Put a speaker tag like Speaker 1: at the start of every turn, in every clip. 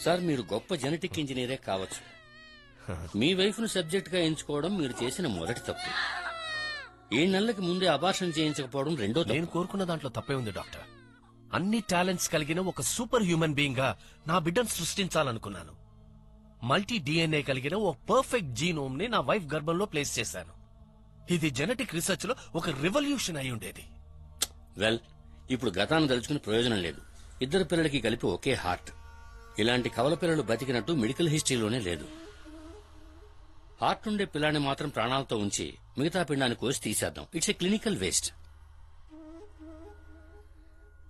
Speaker 1: Sir మీరు గొప్ప genetic ఇంజనీరే కావచ్చు. మీ వైఫ్ ను సబ్జెక్ట్ గా ఎంచుకోవడం మీరు చేసిన మొదటి తప్పు. 7 నెలలకు ముందే అబార్షన్ చేయించకపోవడం రెండో తప్పు.
Speaker 2: నేను కోరుకున్న దాంట్లో తప్పే ఉంది డాక్టర్. అన్ని టాలెంట్స్ కలిగిన ఒక సూపర్ హ్యూమన్ బీయింగ్ గా నా బిడ్డను సృష్టించాలనుకున్నాను. మల్టీ డిఎన్ఏ కలిగిన ఓ పర్ఫెక్ట్ జీనోమ్ ని నా వైఫ్ గర్భంలో ప్లేస్ చేశాను. ఇది జెనెటిక్ రీసెర్చ్ లో ఒక రెవల్యూషన్ అయి ఉండేది.
Speaker 1: వెల్, ఇప్పుడు గతాన్ని తలుచుకుని ప్రయోజనం లేదు. ఇద్దరు పిల్లలకి కలిపి ఒకే హార్ట్. ఇలాంటి కవల పిల్లలు బతికినట్టు మెడికల్ హిస్టరీలోనే లేదు. హార్ట్ ఉండే పిల్లాన్ని మాత్రం ప్రాణాలతో ఉంచి మిగతా పిండాన్ని కోసి తీసేద్దాం. It's a clinical waste.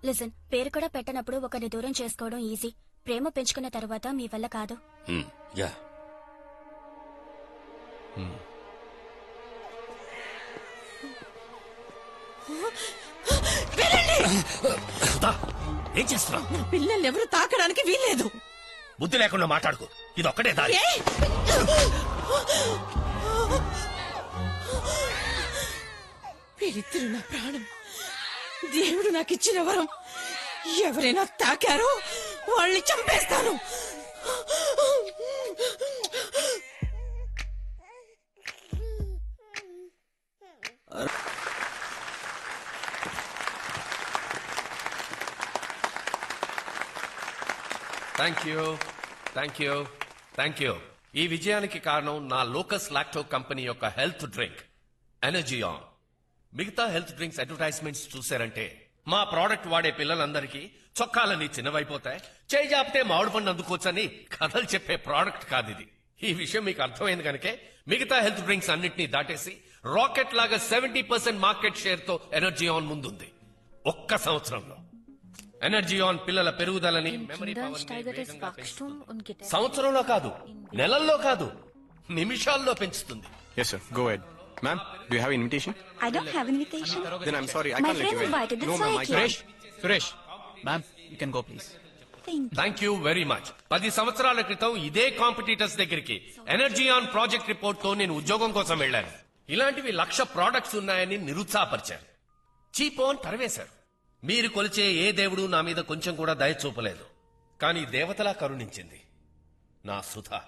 Speaker 3: Listen, పేరు కూడా పెట్టనప్పుడు ఒకరిని దూరం చేసుకోవడం ఈజీ. ప్రేమ పెంచుకున్న తర్వాత మీ వల్ల కాదు.
Speaker 1: యా
Speaker 2: ఏం చేస్తున్నా?
Speaker 4: పిల్లల్ని ఎవరు తాకడానికి వీల్లేదు.
Speaker 2: బుద్ధి లేకుండా మాట్లాడుకో. ఇది ఒక్కటే దారి.
Speaker 4: వీరిద్దరు నా ప్రాణం. దేవుడు నాకు ఇచ్చిన వరం. ఎవరైనా తాకారో వాళ్ళని చంపేస్తాను.
Speaker 2: Thank you. ఈ విజయానికి కారణం నా లోకస్ లాక్టో కంపెనీ యొక్క హెల్త్ డ్రింక్ ఎనర్జీ ఆన్. మిగతా హెల్త్ డ్రింక్స్ అడ్వర్టైజ్మెంట్స్ చూశారంటే మా ప్రోడక్ట్ వాడే పిల్లలందరికీ చొక్కాలని చిన్నవైపోతాయి, చేయి జాపితే మామిడి పండు అందుకోవచ్చని కథలు చెప్పే ప్రోడక్ట్ కాదు ఇది. ఈ విషయం మీకు అర్థమైంది కనుకే మిగతా హెల్త్ డ్రింక్స్ అన్నింటినీ దాటేసి రాకెట్ లాగా 70% మార్కెట్ షేర్ తో ఎనర్జీ ఆన్ ముందుంది. ఒక్క సంవత్సరంలో ఎనర్జీ ఆన్ పిల్లల పెరుగుదలని, మెమరీ పవర్ సంవత్సరంలో కాదు, నెలల్లో కాదు, నిమిషాల్లో పెంచుతుంది.
Speaker 5: Yes, sir. Go ahead. Ma'am, do you have an invitation?
Speaker 3: I don't have invitation.
Speaker 5: Then I'm sorry, I
Speaker 3: My
Speaker 5: can't let
Speaker 3: friend
Speaker 5: you in.
Speaker 3: invited, that's
Speaker 5: No,
Speaker 3: why
Speaker 5: ma'am,
Speaker 3: I
Speaker 5: I
Speaker 3: came.
Speaker 5: can't.
Speaker 6: Suresh ma'am you can go please.
Speaker 2: Thank you very much. 10 సంవత్సరాల క్రితం ఇదే competitors దగ్గరికి energy on project report తో నేను ఉద్యోగం కోసం వెళ్లాను. ఇలాంటివి 1,00,000 ప్రోడక్ట్స్ ఉన్నాయని నిరుత్సాహపరిచారు. చీపో అని తరివేశారు. మీరు కొలిచే ఏ దేవుడు నా మీద కొంచెం కూడా దయ చూపలేదు. కానీ దేవతలా కరుణించింది నా సుధా,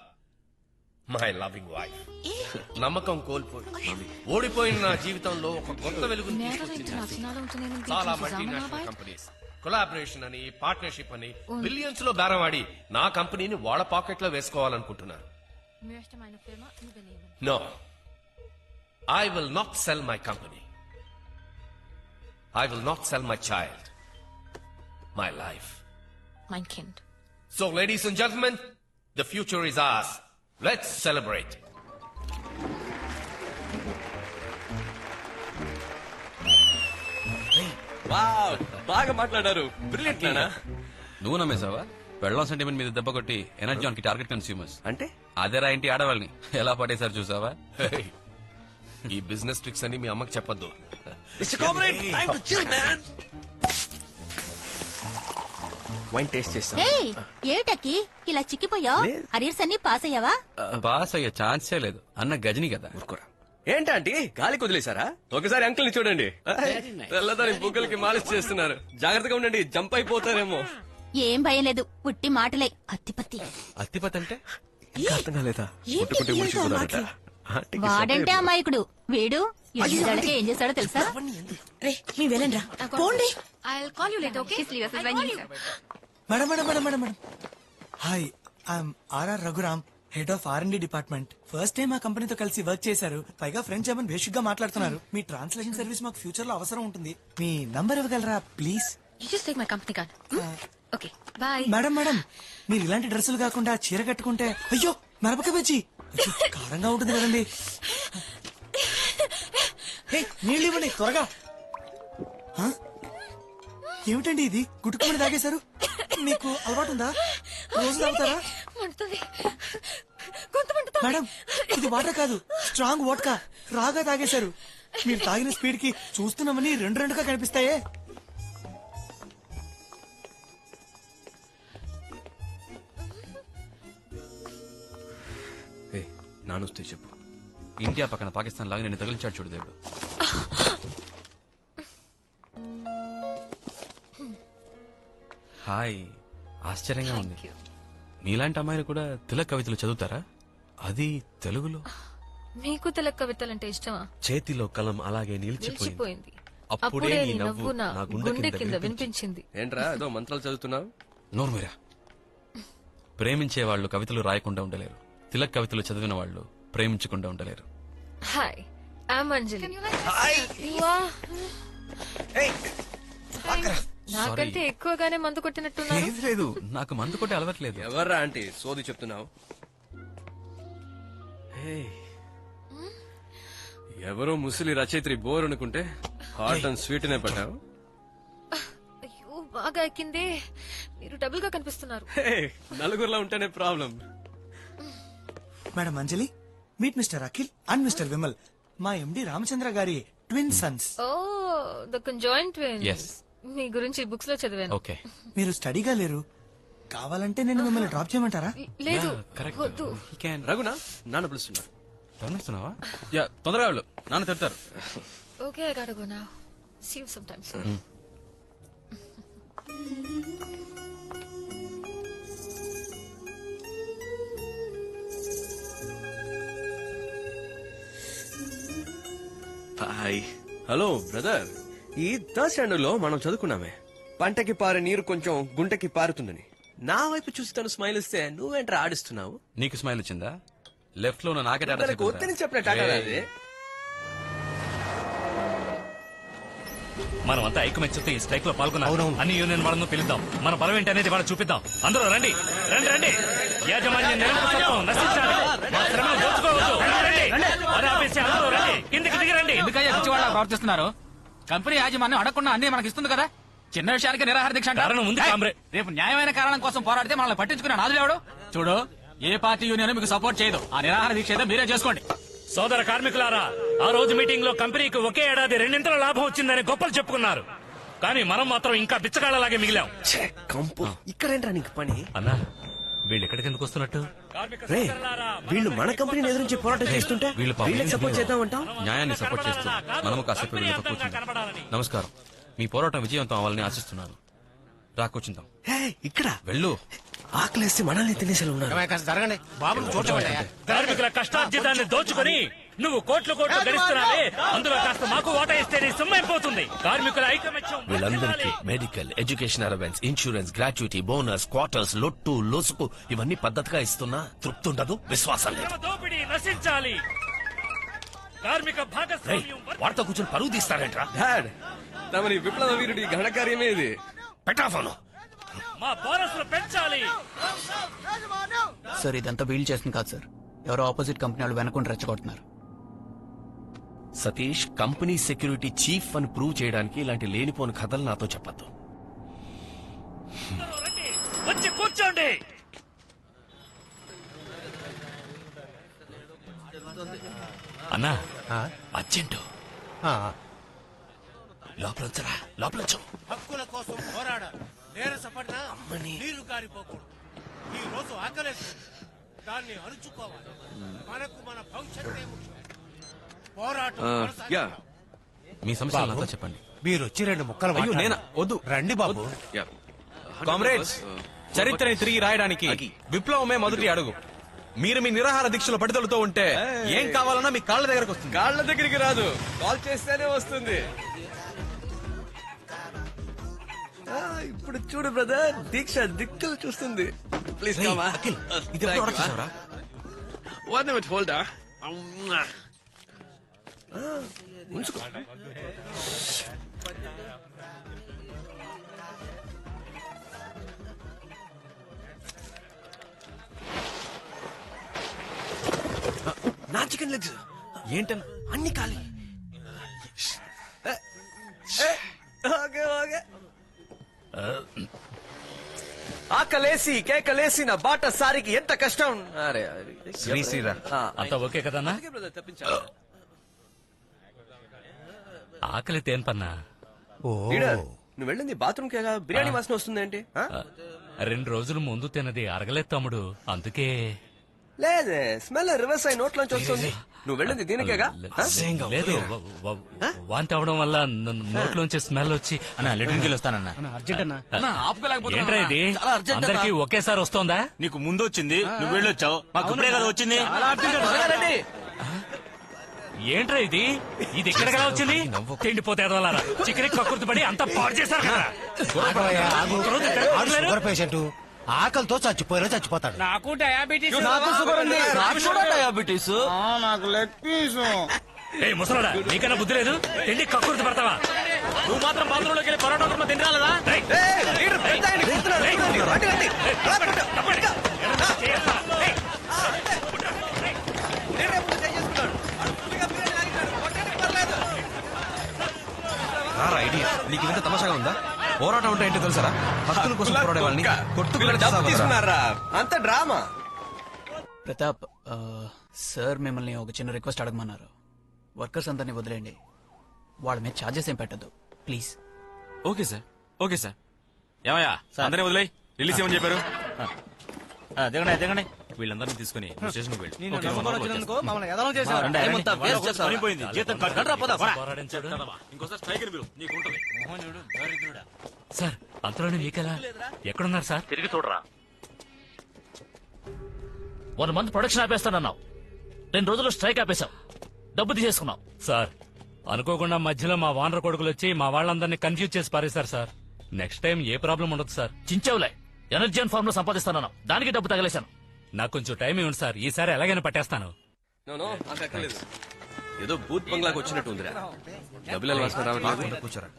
Speaker 2: మై లవింగ్ వైఫ్. నమ్మకం కోల్పోయి ఓడిపోయిన నా జీవితంలో ఒక కొత్త వెలుగును తీసుకొచ్చింది. చాలా మల్టీనేషనల్ కంపెనీస్ కొలాబరేషన్ అని, పార్ట్నర్షిప్ అని బిలియన్స్ లో బేరవాడి నా కంపెనీని వాళ్ళ పాకెట్ లో వేసుకోవాలనుకుంటున్నారు. No, I will not sell my company. I will not sell my child, my life.
Speaker 3: Mein Kind.
Speaker 2: So, ladies and gentlemen, the future is ours. Let's celebrate.
Speaker 7: Wow, బాగా మాట్లాడారు. బ్రిలియంట్ నానా.
Speaker 6: నువ్వు నమ్మేశావా? పెళ్ళం సెంటిమెంట్ మీద దెబ్బ కొట్టి ఎనర్జీ ఆన్ కి target consumers
Speaker 7: అంటే
Speaker 6: అదేరా ఇంటి ఆడవాళ్ళని ఎలా పడేశారు చూసావా?
Speaker 2: Hey, ఈ బిజినెస్ ట్రిక్స్ అని మీ అమ్మకి చెప్పొద్దు.
Speaker 7: వైన్ టేస్ట్ చేస్తాం.
Speaker 3: ఏటకి ఇలా చిక్కిపోయా? అరియర్స్ అన్ని పాస్ అయ్యావా?
Speaker 6: పాస్ అయ్యే ఛాన్సే లేదు. అన్న గజని కదా.
Speaker 7: ఏంటంటే గాలి వదిలేశారా? ఒకసారి అంకుల్ ని చూడండి, తెల్లదాని బుగ్గలకి మాలిష్ చేస్తున్నారు. జాగ్రత్తగా ఉండండి, జంప్ అయిపోతారేమో.
Speaker 3: ఏం భయం లేదు, పుట్టి మాటలే. అత్తిపత్తి.
Speaker 6: అత్తిపతి అంటే
Speaker 7: అర్థం కాలేదా?
Speaker 3: వాడంటే అమాయకుడు, వీడు ఎదురుదలకే ఏం చేస్తాడో తెలుసా?
Speaker 4: రే, మీ వెళ్ళండి రా, పోండి.
Speaker 8: Madam madam madam madam madam hi, I'm RR Raghuram, head of R&D department. First time మా కంపెనీతో కలిసి వర్క్ చేశారు. పైగా ఫ్రెంచ్ జర్మన్ బేసిక్ గా మాట్లాడుతున్నారు. మీ ట్రాన్స్లేషన్ సర్వీస్ మాకు ఫ్యూచర్ లో అవసరం ఉంటుంది. మీ నంబర్ ఇవ్వగలరా ప్లీజ్? మేడం మేడం, మీరు ఇలాంటి డ్రెస్సులు కాకుండా చీర కట్టుకుంటే, అయ్యో మిరపకాయ బజ్జి కారంగా ఉంటుంది కదండి. నీళ్ళు ఇవ్వండి త్వరగా. ఏమిటండి ఇది, గుట్టుకుమని తాగేశారు? మీకు అలవాటు ఉందా? రోజు తాగుతారా? మేడం, ఇది వాటర్ కాదు, స్ట్రాంగ్ వోడ్కా. రాగా తాగేశారు. మీరు తాగిన స్పీడ్ కి చూస్తున్నామని రెండుగా కనిపిస్తాయే.
Speaker 7: నానొస్తే చెప్పు.
Speaker 6: ఇండియా పక్కన పాకిస్తాన్ లాగా నేను తగిలించాడు చూడు దేవుడు. హాయ్, ఆశ్చర్యంగా ఉంది. మీలాంటి అమ్మాయిలు కూడా తిలక్ కవితలు చదువుతారా? అది తెలుగులో.
Speaker 9: మీకు తిలక్ కవితలంటే ఇష్టమా?
Speaker 7: చేతిలో కలం అలాగే నిలిచిపోయింది.
Speaker 9: నిలిచిపోయింది.
Speaker 7: అప్పుడే నీ నవ్వు
Speaker 9: నా
Speaker 7: నా
Speaker 9: గుండె కింద వినిపించింది.
Speaker 7: ఏంట్రా ఏదో మంత్రాలు చదువుతున్నావు?
Speaker 6: నోర్మీరా. ప్రేమించే వాళ్ళు కవితలు రాయకుండా ఉండలేరు. తిలక్ కవితలు చదివిన వాళ్ళు ప్రేమించకుండా ఉండలేరు.
Speaker 9: హాయ్, ఐఎమ్ అంజలి. నాకంటే ఎక్కువగానే మందు కొట్టినట్టున్నారు.
Speaker 6: లేదు లేదు, నాకు మందు కొట్టే అలవాట్లేదు.
Speaker 7: ఎవర్రా ఆంటీ సోది చెప్తున్నావు? ఎవరో ముసలి రచయిత్రి బోర్ అనుకుంటే హాట్ అండ్ స్వీట్ నే పడ్డావు.
Speaker 9: అయ్యో, బాగా ఎక్కిందే. మీరు డబుల్ గా కనిపిస్తున్నారు.
Speaker 7: నలుగురులో ఉంటేనే problem.
Speaker 8: Madam Anjali, meet mister Akhil and mister Vimal, మా ఎండి రామచంద్ర గారి twin sons.
Speaker 9: Oh, the conjoined twins.
Speaker 6: Yes.
Speaker 9: మీ గురించి బుక్స్ లో చదివాను.
Speaker 6: ఓకే.
Speaker 8: మీరు స్టడీగా లేరు, కావాలంటే నేను మిమ్మల్ని డ్రాప్ చేయమంటారా?
Speaker 9: లేదు,
Speaker 6: కరెక్ట్.
Speaker 9: వద్దు.
Speaker 7: రఘునా నాన్న పిలుస్తున్నారు.
Speaker 6: తరుణిస్తున్నావా? యా, తొందరగా వెళ్ళు, నాన్న తిడతారు.
Speaker 9: Okay, I gotta go now. See you sometime soon.
Speaker 7: Hi. Hello brother. ఈ థర్డ్ స్టాండర్డ్ లో మనం చదువుకున్నామే, పంటకి పారే నీరు కొంచెం గుంటకి పారుతుందని. నా వైపు చూసి తను స్మైల్ ఇస్తే నువ్వేంట్రా ఆడిస్తున్నావు?
Speaker 6: నీకు స్మైల్ వచ్చిందా? లెఫ్ట్ లో నాకే టాటా
Speaker 7: తనకు వద్దని చెప్పిన టాటా అది.
Speaker 10: మనమంతా ఐకమత్యంతో ఈ స్ట్రైక్ లో పాల్గొన్నాం. అన్ని యూనియన్ వాళ్ళను పిలుద్దాం. మన బలం ఏంటి అనేది వాళ్ళు చూపిద్దాం. అందరూ రండి రండి రండి. యాజమాన్యం నిరంకుశత్వం నశించాలి. మా శ్రమను దోచుకోవద్దు. రండి. మన ఆఫీస్ అందరూ రండి. కిందికి దిగి రండి.
Speaker 11: ఎందుకయ్యా పిచ్చివాళ్ళ ప్రవర్తిస్తున్నారు? కంపెనీ యాజమాన్యం అడగకుండా అన్ని మనకి ఇస్తుంది కదా. చిన్న విషయానికి నిరాహార దీక్ష అంటారు.
Speaker 10: కారణం ఉంది కామ్రే.
Speaker 11: రేపు న్యాయమైన కారణం కోసం పోరాడితే మనల్ని పట్టించుకునే నాదులేవాడు. చూడు, ఏ పార్టీ యూనియన్ మీకు సపోర్ట్ చేయదు. ఆ నిరాహార దీక్ష ఏదో మీరే చేసుకోండి.
Speaker 10: సోదర కార్మికులారా, ఆ రోజు మీటింగ్ లో కంపెనీకి ఒకే ఏడాది 2 లాభం వచ్చిందని గొప్పలు చెప్పుకున్నారు. కానీ మనం మాత్రం ఇంకా బిచ్చగాళ్ళలాగే మిగిలాం.
Speaker 7: కంపు ఇక్కడేంట్రా నీకు పని?
Speaker 10: అన్నా, వీళ్ళు ఎక్కడికి ఎందుకు వస్తున్నట్టు?
Speaker 7: రే, వీళ్ళు మన కంపెనీని ఎదురించి పోరాటం చేస్తుంటే
Speaker 6: వీళ్ళు పాపం
Speaker 7: వీళ్ళకి సపోర్ట్ చేద్దామంటావు?
Speaker 6: న్యాయాన్ని సపోర్ట్ చేస్తూ మనము కాసేపు వెళ్ళి కూర్చుందాం. నమస్కారం. మీ పోరాటం విజయవంతం అవ్వాలని ఆశిస్తున్నాను. రా కూర్చుందాం.
Speaker 7: ఇక్కడ
Speaker 6: వెళ్ళు.
Speaker 7: ఆకలేస్తే మనల్ని తినేసేలా ఉన్నారు.
Speaker 11: జరగండి బాబు, చూడమండి.
Speaker 10: కార్మికుల కష్టార్జితాన్ని దోచుకొని నువ్వు కోట్లు గడిస్తున్నావే, అందులో కాస్త మాకు వాటా ఇస్తే నీ సొమ్మైపోతుంది. కార్మికుల ఐకమత్యం.
Speaker 12: వీళ్ళందరికీ medical, education allowance, insurance, gratuity, bonus, quarters, లొట్టు, లొసుకు ఇవన్నీ పద్ధతిగా ఇస్తున్నా తృప్తి ఉండదు, విశ్వాసం లేదు.
Speaker 10: దోపిడీ నశించాలి. కార్మిక భాగస్వామ్యం.
Speaker 12: వార్త కూర్చొని పరువు తీస్తారేంట్రా?
Speaker 7: డాడ్, తమని విప్లవ వీరుడి ఘనకార్యమే ఇది.
Speaker 12: పెట్టాఫోను.
Speaker 10: మా బోనస్లు పెంచాలి.
Speaker 11: సార్, ఇదంతా వీల్ చేస్తుంది కాదు సార్. ఎవరో ఆపోజిట్ కంపెనీ వాళ్ళు వెనకుండా రెచ్చగొడుతున్నారు.
Speaker 12: సతీష్, కంపెనీ సెక్యూరిటీ చీఫ్ అని ప్రూవ్ చేయడానికి ఇలాంటి లేనిపోని కథలు నాతో చెప్పద్దు.
Speaker 10: వచ్చి కూర్చోండి.
Speaker 12: అన్నా, అర్జెంటు లోపలొచ్చరా, లోపలొచ్చు.
Speaker 11: హక్కుల కోసం పోరాడాలి. నీరసపడినా నీరు కారిపోకూడదు. ఈ రోజు ఆకలేస్తుంది, దాన్ని అరుచుకోవాలి. మనకు మన భవిష్యత్తే ముఖ్యం. పోరాటం
Speaker 7: యా,
Speaker 6: మీ సమస్యలంతా చెప్పండి.
Speaker 11: మీరు వచ్చి 2 ముక్కలు
Speaker 6: అయ్యో, నేనా? వద్దు.
Speaker 11: రండి బాబు.
Speaker 7: యా.
Speaker 6: కామ్రేడ్స్, చరిత్రని తిరిగి రాయడానికి విప్లవమే మొదటి అడుగు. మీరు మీ నిరాహార దీక్షలో పట్టుదలతో ఉంటే ఏం కావాలన్నా మీ కాళ్ళ దగ్గరకు వస్తుంది.
Speaker 7: కాళ్ళ దగ్గరికి రాదు, కాల్ చేస్తేనే వస్తుంది. ఇప్పుడు చూడు బ్రదర్, దీక్ష దిక్కులు చూస్తుంది. ప్లీజ్
Speaker 6: ఇది ఎప్పుడు ఆర్డర్ చేశావురా?
Speaker 7: హోల్డా ఉంచుకో. నా చికెన్ లెగ్స్
Speaker 6: ఏంటన్నా?
Speaker 7: అన్ని ఖాళీ. Okay okay. ఆకలేసి కేకలేసి నా బాట సారికి ఎంత కష్టం. అరే
Speaker 10: శ్రీరా, అంతా ఓకే కదన్నా?
Speaker 7: తప్పించాలి.
Speaker 10: ఆకలి తేన్ పన్నా.
Speaker 7: నువ్వు వెళ్ళింది బాత్రూమ్ కేగా, బిర్యానీ వాసన వస్తుందేంటి?
Speaker 10: 2 రోజుల ముందు తినది అరగలేదు తమ్ముడు, అందుకే.
Speaker 7: లేదే, స్మెల్ రివర్స్ అయి నోట్లోంచి వస్తుంది. నువ్వు వెళ్ళింది దీనికేగా ఆ?
Speaker 10: లేదు వాంతి అవడం వల్ల నోట్లోంచి స్మెల్ వచ్చి
Speaker 11: లెటర్కి వస్తానన్నా
Speaker 10: ఏంట్రా ఇది అందరికి ఒకేసారి వస్తోందా?
Speaker 11: నీకు ముందు వచ్చింది నువ్వు వెళ్ళొచ్చావు మాకు ఇప్పుడే కదా వచ్చింది
Speaker 10: ఏంట్రా ఇది ఇది ఎక్కడికి వచ్చింది? తిండిపోతే ఎదవాలారా చికెన్ కక్కుర్తి పడి అంతా పాడు చేశారు కదా.
Speaker 11: షుగర్ పేషెంట్ ఆకలితో చచ్చిపోతాడు.
Speaker 10: నాకు డయాబెటీస్.
Speaker 11: డయాబెటీస్.
Speaker 8: నాకు లెగ్ పీసు.
Speaker 10: ఏ ముసలాడా నీకన్నా బుద్ధి లేదు? తిండి కక్కుర్తి పడతావా?
Speaker 11: నువ్వు మాత్రం బాత్రూంలోకి వెళ్ళి పరోటా కుర్మా తినరాలదా?
Speaker 6: ఐడియా నీకు ఇంత తమాషాగా ఉందా? పోరాటం అంటే ఏంటో తెలుసారా? హక్కుల కోసం పోరాడే వాళ్ళని
Speaker 7: తీసుకున్నారా అంత డ్రామా.
Speaker 11: ప్రతాప్ సార్ మిమ్మల్ని ఒక చిన్న రిక్వెస్ట్ అడగమన్నారు. వర్కర్స్ అందరినీ వదిలేండి, వాళ్ళ మీద ఛార్జెస్ ఏం పెట్టద్దు please.
Speaker 6: Okay sir okay sir. ఏమయ్యా అందరినీ వదిలే రిలీజ్ ఏమని చెప్పారు?
Speaker 11: దిగండి
Speaker 6: వీళ్ళందరినీ తీసుకుని స్టేషన్ వెళ్ళి
Speaker 10: సార్ అంతలోనే మీకెలా? ఎక్కడున్నారు సార్?
Speaker 12: తిరిగి చూడరా. 1 మంత్ ప్రొడక్షన్ ఆపేస్తానన్నావు, 2 రోజులు స్ట్రైక్ ఆపేశావు, డబ్బు తీసేసుకున్నావు.
Speaker 10: సార్ అనుకోకుండా మధ్యలో మా వానర కొడుకులు వచ్చి మా వాళ్ళందరినీ కన్ఫ్యూజ్ చేసి పారేశారు సార్. నెక్స్ట్ టైం ఏ ప్రాబ్లం ఉండదు సార్.
Speaker 12: చించావులే, ఎనర్జీ ఫార్మ్ లో సంపాదిస్తానన్నావు, దానికి డబ్బు తగలేశాను.
Speaker 10: నాకు కొంచెం టైం ఇవ్వండి సార్, ఈసారి ఎలాగైనా పట్టేస్తాను.
Speaker 7: ఏదో బూత్ బంగ్లాకి వచ్చినట్టు ఉందిరా. డబ్బులు రావట్లేదు.
Speaker 6: కూర్చోరా.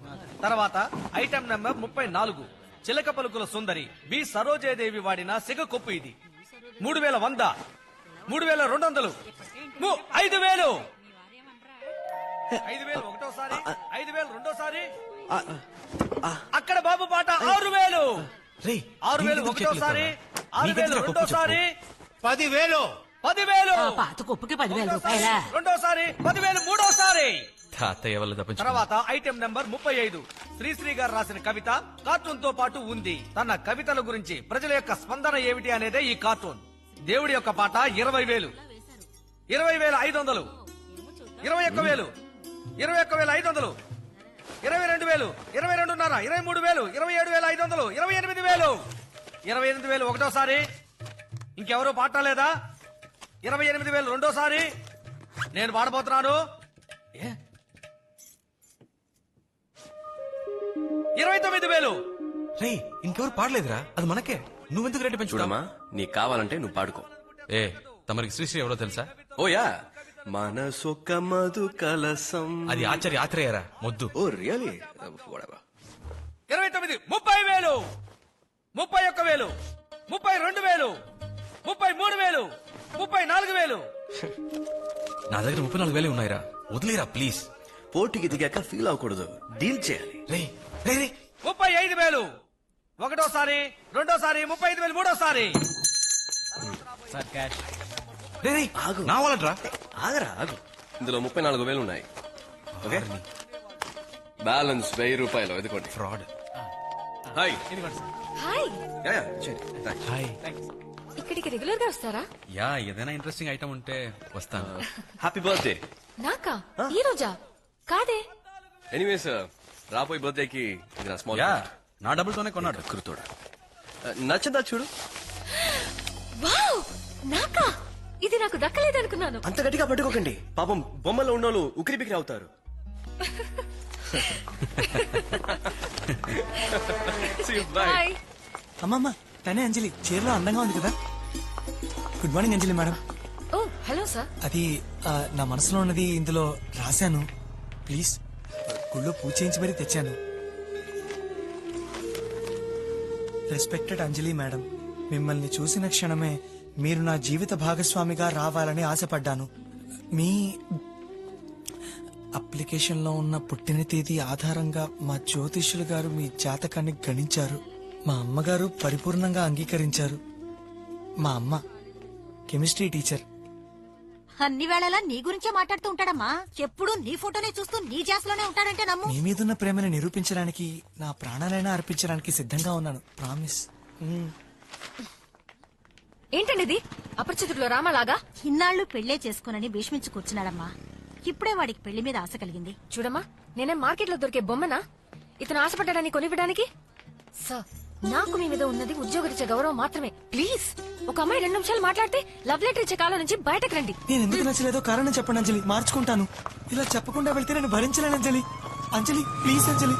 Speaker 13: తర్వాత ఐటమ్ నెంబర్ 34 చిలక పలుకుల సుందరి బి సరోజాదేవి వాడిన సిగ కొప్పు. ఇది 3100, 3200, 5000, 5000 ఒకటోసారి, 5000 రెండోసారి. అక్కడ బాబు పాట 6000, 6000 ఒకటోసారి, 6000 రెండోసారి,
Speaker 11: 10,000.
Speaker 13: 10,000
Speaker 4: పాత కుప్పకి 10,000 రూపాయలా?
Speaker 13: రెండోసారి, 10,000 మూడోసారి.
Speaker 6: తాతయ్య వల్ల తప్పించు.
Speaker 13: తర్వాత ఐటెం నెంబర్ 35 శ్రీశ్రీ గారు రాసిన కవిత కార్టూన్ తో పాటు ఉంది. తన కవితల గురించి ప్రజల యొక్క స్పందన ఏమిటి అనేదే ఈ కార్టూన్. దేవుడి యొక్క పాట 20,000, 20,500, 21,000, 21,500, 22,000, 22,500, 23,000, 27,500, 28,000, 28,000 ఒకటోసారి. ఇంకెవరూ పాడలేదా? 28,000 రెండోసారి. నేను పాడబోతున్నాను. 29,000.
Speaker 6: రే ఇంకెవరు పాడలేదురా, అది మనకే. నువ్వెందుకు రేటు పెంచుకోమా?
Speaker 7: చూడమ్మా నీకు కావాలంటే నువ్వు పాడుకో.
Speaker 6: ఏ తమరికి శ్రీశ్రీ ఎవరో తెలుసా?
Speaker 7: ఓయా మనసొక్క మధు కలసం.
Speaker 6: అది ఆచార్య ఆత్రేయరా మొద్దు.
Speaker 7: Oh really?
Speaker 13: 29, 30,000, 31,000, 32,000, 33,000, 34,000.
Speaker 6: నా దగ్గర 34,000 ఉన్నాయిరా, వదిలేరా ప్లీజ్.
Speaker 7: పోటీకి దిగాక ఫీల్ అవ్వకూడదు, డీల్ చేయాలి.
Speaker 6: రే రే రే
Speaker 13: 35,000 ఒకటోసారి, రెండోసారి, 35,000 మూడోసారి.
Speaker 6: రే రే
Speaker 7: ఆగు.
Speaker 6: నా వాళ్ళట్రా.
Speaker 7: ఆగరా ఆగు. ఇందులో 34,000 ఉన్నాయి. ఓకే బ్యాలెన్స్ 1,000 రూపాయలు. ఎదుకోండి.
Speaker 6: ఫ్రాడ్.
Speaker 7: Hi
Speaker 9: hi.
Speaker 6: హాయ్.
Speaker 9: ఇక్కడికి రెగ్యులర్ గా వస్తారా?
Speaker 6: యా ఏదైనా ఇంట్రెస్టింగ్ ఐటమ్ ఉంటే వస్తాను.
Speaker 7: Happy birthday.
Speaker 9: నాకా? ఈ రోజా? కాదే.
Speaker 7: ఎనీవేస్ రాబోయే బర్త్డేకి ఇది నా స్మాల్.
Speaker 6: యా నా డబ్బులతోనే కొన్నాడు.
Speaker 7: కృతోడా నచ్చదా చూడు.
Speaker 9: వావ్, నాకా? ఇది నాకు దక్కలేదనుకున్నాను.
Speaker 7: అంత గట్టిగా పట్టుకోకండి, పాపం బొమ్మలో ఉన్నోళ్ళు ఉక్కిరి బిక్కిరి అవుతారు.
Speaker 9: హాయ్.
Speaker 8: అమ్మమ్మ తనే అంజలి, చీరలో అందంగా ఉంది కదా. గుడ్ మార్నింగ్ అంజలి మేడం.
Speaker 9: ఓ హలో సార్.
Speaker 8: అది నా మనసులో ఉన్నది ఇందులో రాశాను. ప్లీజ్ గుళ్ళో పూజ చేయించి మరీ తెచ్చాను. రెస్పెక్టెడ్ అంజలి మేడం, మిమ్మల్ని చూసిన క్షణమే మీరు నా జీవిత భాగస్వామిగా రావాలని ఆశపడ్డాను. మీ అప్లికేషన్లో ఉన్న పుట్టిన తేదీ ఆధారంగా మా జ్యోతిష్యులు గారు మీ జాతకాన్ని గణించారు. మా అమ్మగారు పరిపూర్ణంగా అంగీకరించారు. మా అమ్మ కెమిస్ట్రీ టీచర్.
Speaker 4: అన్ని వేళలా నీ గురించే మాట్లాడుతూ ఉంటాడమ్మా. ఎప్పుడు నీ ఫోటోనే చూస్తూ నీ జాస్లోనే ఉంటాడంటే నమ్ము.
Speaker 8: మీ మీదున్న ప్రేమని నిరూపించడానికి నా ప్రాణాలైనా అర్పించడానికి సిద్ధంగా ఉన్నాను. ప్రామిస్.
Speaker 9: ఏంటండి ఇది? అపరిచితుల్లో రామలాగా.
Speaker 14: ఇన్నాళ్ళు పెళ్లే చేసుకోనని భీష్మించి కూర్చున్నాడమ్మా. ఇప్పుడే వాడికి పెళ్లి మీద ఆశ కలిగింది.
Speaker 9: చూడమ్మా, నేనే మార్కెట్ లో దొరికే బొమ్మనా ఇతను ఆశపడ్డాడని కొనివ్వడానికి? సార్, నాకు మీ మీద ఉన్నది ఉద్యోగరీత్యా గౌరవం మాత్రమే. ప్లీజ్, ఒక అమ్మాయి 2 నిమిషాలు మాట్లాడితే లవ్ లెటర్ ఇచ్చే కాలం నుంచి బయటకు రండి.
Speaker 8: నేను ఎందుకు నచ్చలేదో కారణం చెప్పండి అంజలి, మార్చుకుంటాను. ఇలా చెప్పకుండా వెళ్తే నేను భరించలేను అంజలి. అంజలి ప్లీజ్ అంజలి.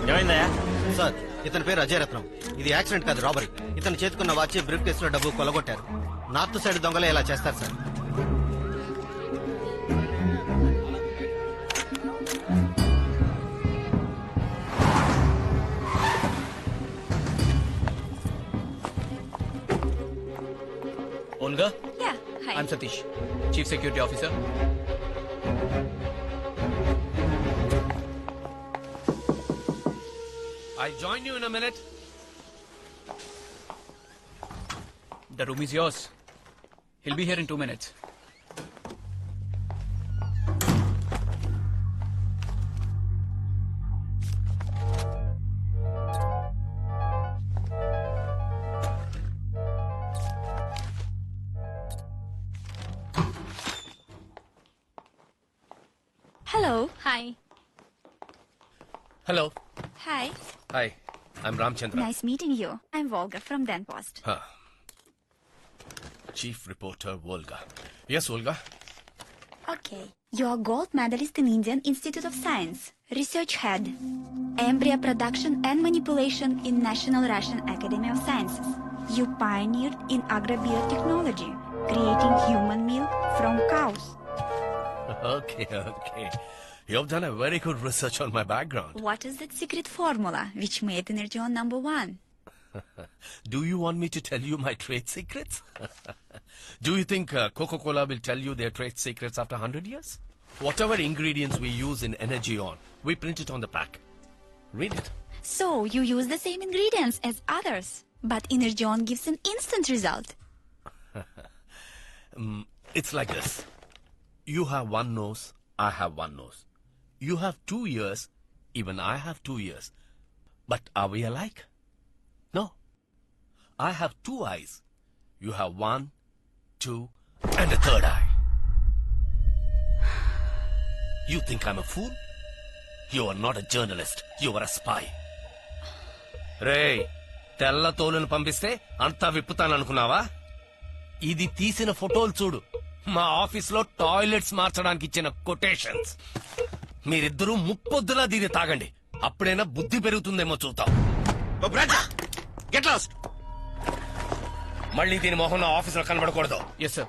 Speaker 15: ఏమైందయ్యా? సార్, ఇతని పేరు అజయ్ రత్నం. ఇది యాక్సిడెంట్ కాదు, రాబరీ. ఇతను చేతుకున్న వాచ్, బ్రీఫ్ కేసులో డబ్బు కొలగొట్టారు. నార్త్ సైడ్ దొంగలే ఇలా చేస్తారు sir.
Speaker 11: Olga?
Speaker 14: Yeah, hi.
Speaker 11: I'm Satish, Chief Security Officer.
Speaker 2: I'll join you in a minute.
Speaker 11: The room is yours. He'll be here in 2 minutes.
Speaker 14: Hello. Hi.
Speaker 2: Hello.
Speaker 14: Hi.
Speaker 2: Hi, I'm Ramchandra.
Speaker 14: Nice meeting you. I'm Volga from Dan Post.
Speaker 2: Huh. Chief Reporter Volga. Yes, Volga.
Speaker 14: Okay. You're gold medalist in Indian Institute of Science. Research head. Embryo production and manipulation in National Russian Academy of Sciences. You pioneered in agrobiotechnology, creating human milk from cows.
Speaker 2: Okay. You've done a very good research on my background.
Speaker 14: What is that secret formula which made Energeon #1?
Speaker 2: Do you want me to tell you my trade secrets? Do you think Coca-Cola will tell you their trade secrets after 100 years? Whatever ingredients we use in Energeon, we print it on the pack. Read it.
Speaker 14: So you use the same ingredients as others, but Energeon gives an instant result.
Speaker 2: It's like this. You have one nose, I have one nose. You have 2 ears, even I have 2 ears. But are we alike? No. I have 2 eyes. You have 1, 2, and a 3rd eye. You think I'm a fool? You are not a journalist. You are a spy. రేయ్, తెల్ల తోలును పంపిస్తే అంతా విప్పుతాననుకున్నావా? ఇది తీసిన ఫోటోలు చూడు. మా office లో టాయిలెట్స్ మార్చడానికి ఇచ్చిన కొటేషన్స్. మీరిద్దరూ ముప్పొద్దులా దీన్ని తాగండి. అప్పుడైనా బుద్ధి పెరుగుతుందేమో చూద్దాం. Get lost. మళ్ళీ దీని మొహం నా ఆఫీస్ లో కనబడకూడదు.
Speaker 11: Yes, sir.